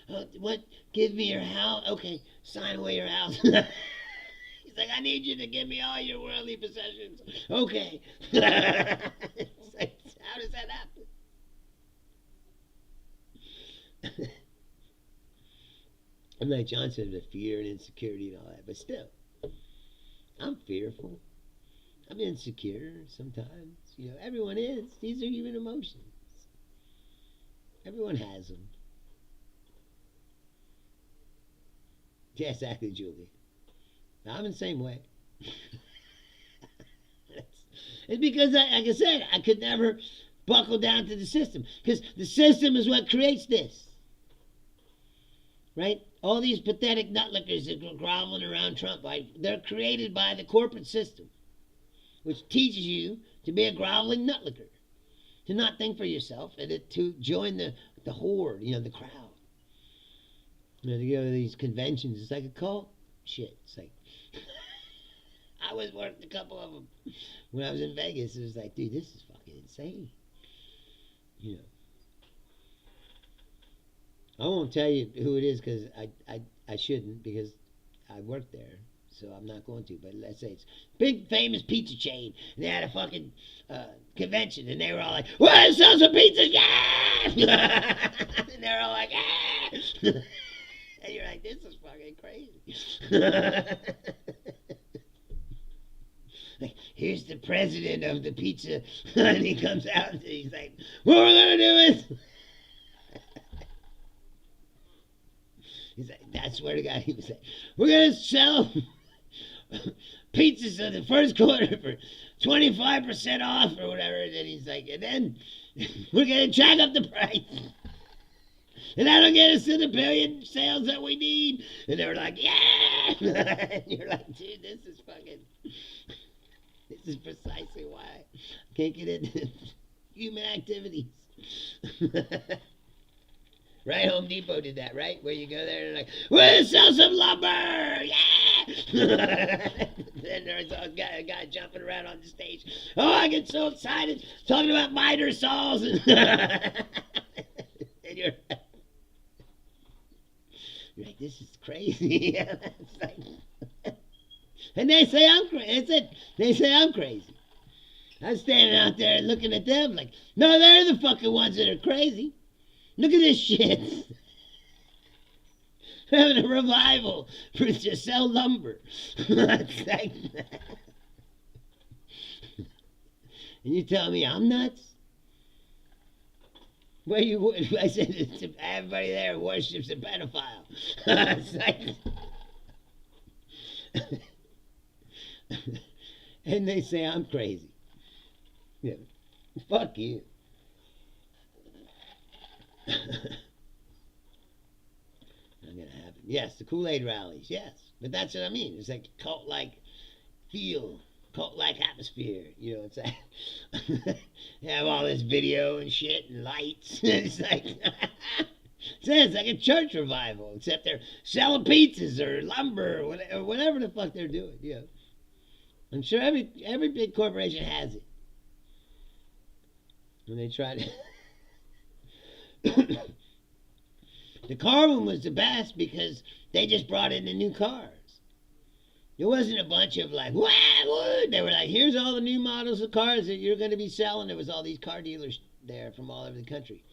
Speaker 1: it. What? Give me your house? Okay, sign away your house. He's like, I need you to give me all your worldly possessions. Okay. It's like, how does that happen? I'm like John said, the fear and insecurity and all that, but still, I'm fearful. I'm insecure sometimes. Everyone is. These are human emotions. Everyone has them. Yeah, exactly, Julie. I'm the same way. It's because, like I said, I could never buckle down to the system. Because the system is what creates this. Right? All these pathetic nutlickers that go groveling around Trump, they're created by the corporate system, which teaches you to be a groveling nutlicker, to not think for yourself, and to join the horde, the crowd. To go to these conventions, it's like a cult. Shit, it's like I was worked a couple of them when I was in Vegas. It was like, dude, this is fucking insane. I won't tell you who it is because I shouldn't, because I worked there. So I'm not going to. But let's say it's a big famous pizza chain, and they had a fucking convention, and they were all like, "Well, sell some pizzas, yeah!" And they're all like, "Ah!" And you're like, "This is fucking crazy." Like, here's the president of the pizza, and he comes out and he's like, "What we're gonna do is." He's like, I swear to God, he was like, "We're gonna sell pizzas in the first quarter for 25% off or whatever." And then he's like, "And then we're gonna jack up the price, and that'll get us to the billion sales that we need." And they were like, "Yeah!" And you're like, dude, this is precisely why I can't get into human activities. Right, Home Depot did that, right? Where you go there and like, "We'll sell some lumber, yeah!" Then there's a guy jumping around on the stage. "Oh, I get so excited talking about miter saws," and, and you're like, "This is crazy." And they say I'm crazy. They say I'm crazy. I'm standing out there and looking at them like, no, they're the fucking ones that are crazy. Look at this shit. We're having a revival to sell lumber. And you tell me I'm nuts? Well, I said everybody there worships a pedophile. It's like, and they say I'm crazy. Yeah. Fuck you. Not gonna happen. Yes, the Kool-Aid rallies, yes. But that's what I mean. It's like cult-like feel, cult-like atmosphere. It's like you have all this video and shit and lights. It's like it's like a church revival, except they're selling pizzas or lumber or whatever the fuck they're doing. I'm sure every big corporation has it. When they try to the car one was the best because they just brought in the new cars. There wasn't a bunch of like, "Wow, they were like, here's all the new models of cars that you're going to be selling." There was all these car dealers there from all over the country.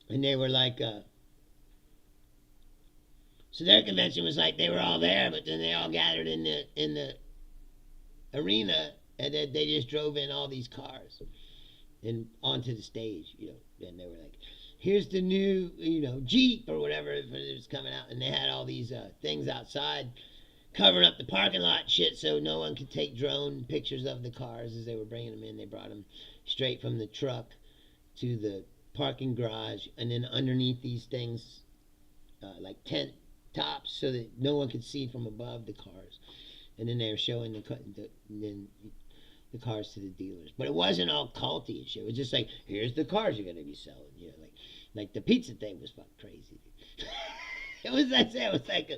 Speaker 1: And they were like, so their convention was like they were all there, but then they all gathered in the arena, and then they just drove in all these cars and onto the stage, and they were like, here's the new, Jeep or whatever it was coming out, and they had all these things outside covering up the parking lot shit so no one could take drone pictures of the cars as they were bringing them in. They brought them straight from the truck to the parking garage, and then underneath these things, like tent tops, so that no one could see from above the cars. And then they were showing the cars to the dealers. But it wasn't all culty and shit. It was just like, here's the cars you're going to be selling. Like the pizza thing was fucking crazy. It was like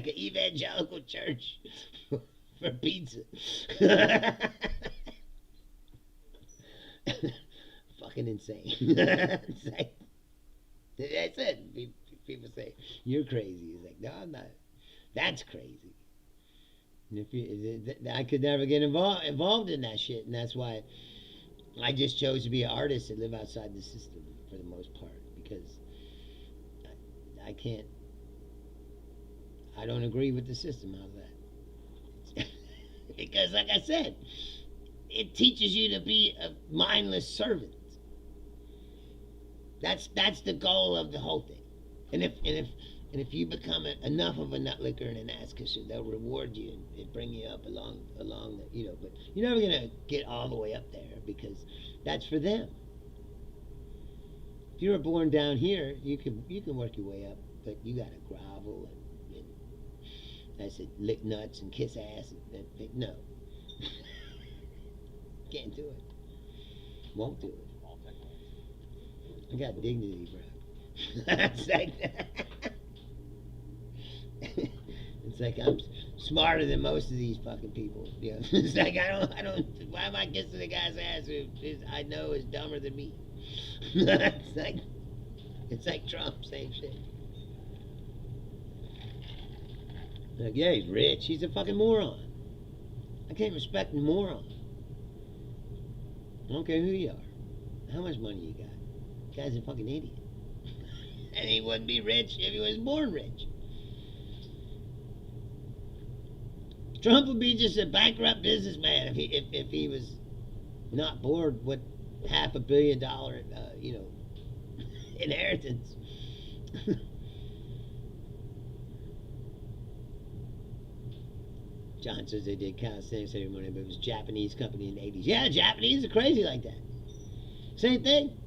Speaker 1: an evangelical church for pizza. Fucking insane. It's like, that's it. People say, you're crazy. It's like, no, I'm not. That's crazy. And I could never get involved in that shit, and that's why I just chose to be an artist and live outside the system for the most part, because I can't. I don't agree with the system of that. Because, like I said, it teaches you to be a mindless servant. That's the goal of the whole thing. And if you become enough of a nutlicker and an ass kisser, they'll reward you and bring you up along the. But you're never gonna get all the way up there because that's for them. If you were born down here, you can work your way up, but you gotta grovel and I said lick nuts and kiss ass. No, can't do it. Won't do it. I got dignity, bro. It's like it's like I'm smarter than most of these fucking people. You know? It's like I don't. Why am I kissing a guy's ass who I know is dumber than me? It's like Trump, same shit. Like, yeah, he's rich. He's a fucking moron. I can't respect a moron. I don't care who you are, how much money you got. The guy's a fucking idiot. And he wouldn't be rich if he was born rich. Trump would be just a bankrupt businessman if he was not bored with $500 million, inheritance. John says they did calisthenics ceremony, but it was a Japanese company in the 80s. Yeah, Japanese are crazy like that. Same thing.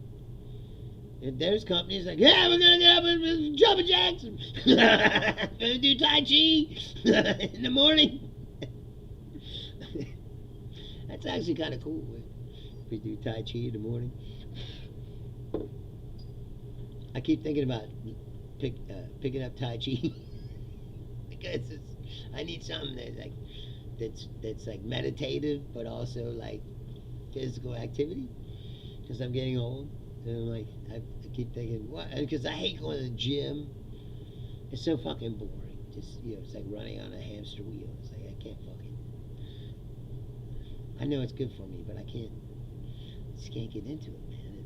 Speaker 1: If there's companies like, yeah, we're going to get up and jumping jacks. Going to do Tai Chi in the morning. That's actually kind of cool. If we do Tai Chi in the morning. I keep thinking about picking up Tai Chi. Because I need something that's like meditative, but also like physical activity. Because I'm getting old. And I'm like, I keep thinking, what? Because I hate going to the gym. It's so fucking boring. Just, it's like running on a hamster wheel. It's like, I can't fucking. I know it's good for me, but I just can't get into it, man.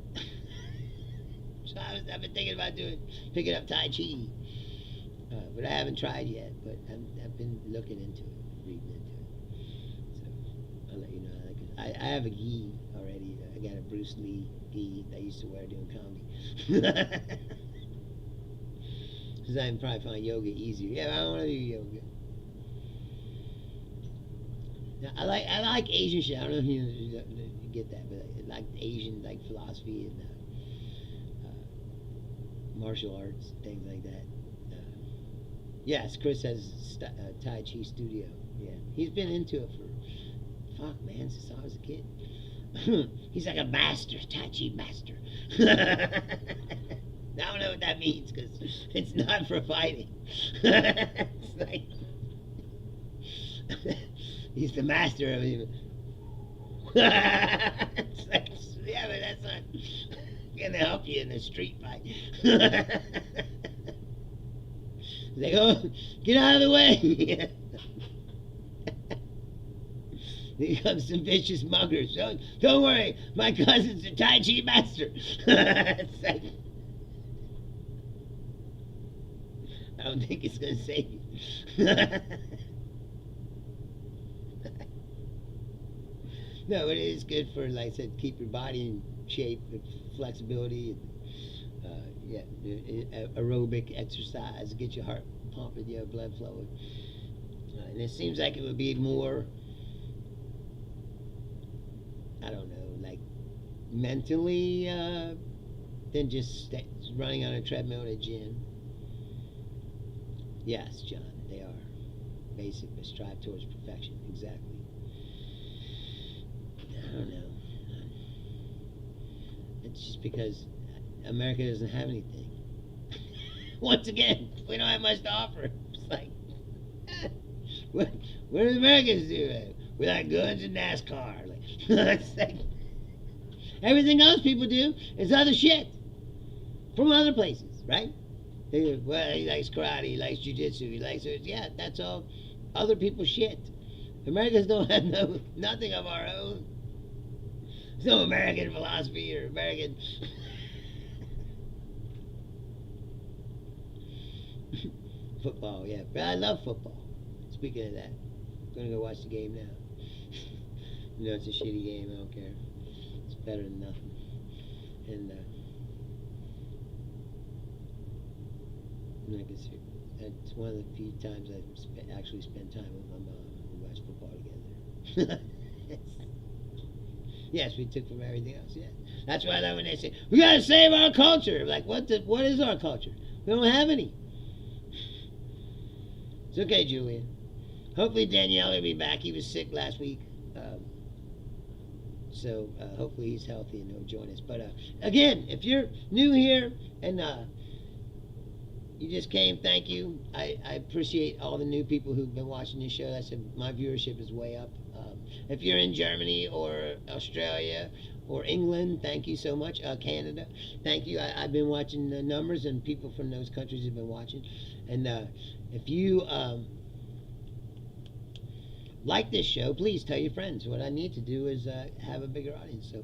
Speaker 1: So I've been thinking about picking up Tai Chi. But I haven't tried yet. But I've been looking into it, reading into it. So I'll let you know. I have a gi already. I got a Bruce Lee gi that I used to wear doing comedy. Because I probably find yoga easier. Yeah, I don't want to do yoga. Now, I like Asian shit. I don't know if you get that, but I like Asian philosophy and martial arts, things like that. Yes, Chris has a Tai Chi studio. Yeah, he's been into it for man, since I was a kid. He's like a master, Tai Chi master. I don't know what that means because it's not for fighting. It's like he's the master of it. It's like, yeah, but that's not gonna help you in a street fight. It's like, oh, get out of the way. Here comes some vicious muggers. Don't worry, my cousin's a Tai Chi master. It's like, I don't think it's going to save you. No, it is good for, like I said, keep your body in shape, with flexibility, aerobic exercise, get your heart pumping, blood flowing. And it seems like it would be more, I don't know, like mentally than just running on a treadmill in a gym. Yes, John, they are. Basic, but strive towards perfection. Exactly. I don't know. It's just because America doesn't have anything. Once again, we don't have much to offer. It's like, what do the Americans do? We like guns and NASCAR. It's like, everything else people do is other shit from other places, right? Well, he likes karate, he likes jiu-jitsu, he likes it. Yeah, that's all other people's shit. Americans don't have nothing of our own. There's no American philosophy or American. Football, yeah. But I love football. Speaking of that, I'm gonna go watch the game now. It's a shitty game. I don't care. It's better than nothing. And like I said, it's one of the few times I've actually spent time with my mom. We watched football together. Yes, we took from everything else. Yeah, that's why I love when they say we gotta save our culture. Like, what is our culture? We don't have any. It's okay, Julian. Hopefully Danielle will be back. He was sick last week. So hopefully he's healthy and he'll join us. But again, if you're new here and you just came, thank you. I appreciate all the new people who've been watching this show. That's my viewership is way up. If you're in Germany or Australia or England, thank you so much. Canada, thank you. I've been watching the numbers, and people from those countries have been watching. And if you like this show, please tell your friends. What I need to do is have a bigger audience. So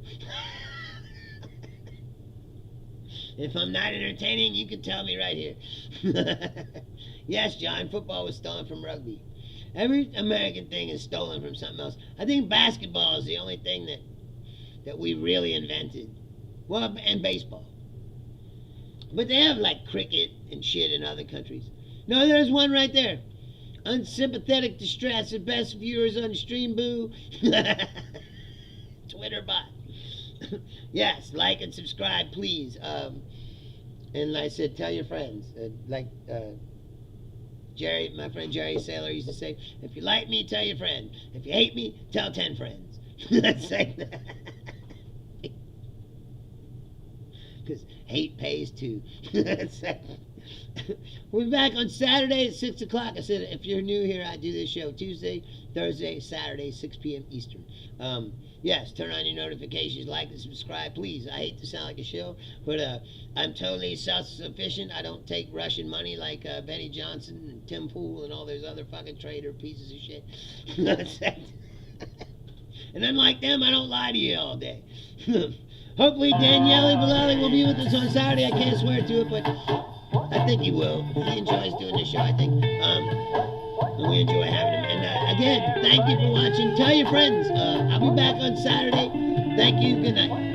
Speaker 1: if I'm not entertaining, you can tell me right here. Yes, John, football was stolen from rugby. Every American thing is stolen from something else. I think basketball is the only thing that we really invented. Well, and baseball. But they have like cricket and shit in other countries. No, there's one right there. Unsympathetic distress, the best viewers on stream, boo. Twitter bot. Yes, like and subscribe, please. And like I said, tell your friends. Jerry, my friend Jerry Saylor used to say, if you like me, tell your friend. If you hate me, tell 10 friends. That's like that. Because hate pays too. That's like, we'll be back on Saturday at 6 o'clock. I said, if you're new here, I do this show Tuesday, Thursday, Saturday, 6 p.m. Eastern. Yes, turn on your notifications, like and subscribe, please. I hate to sound like a shill, but I'm totally self-sufficient. I don't take Russian money like Benny Johnson and Tim Pool and all those other fucking traitor pieces of shit. And unlike them, I don't lie to you all day. Hopefully Daniele Vallely will be with us on Saturday. I can't swear to it, but I think he will. He enjoys doing this show, I think. And we enjoy having him. And again, thank you for watching. Tell your friends. I'll be back on Saturday. Thank you. Good night.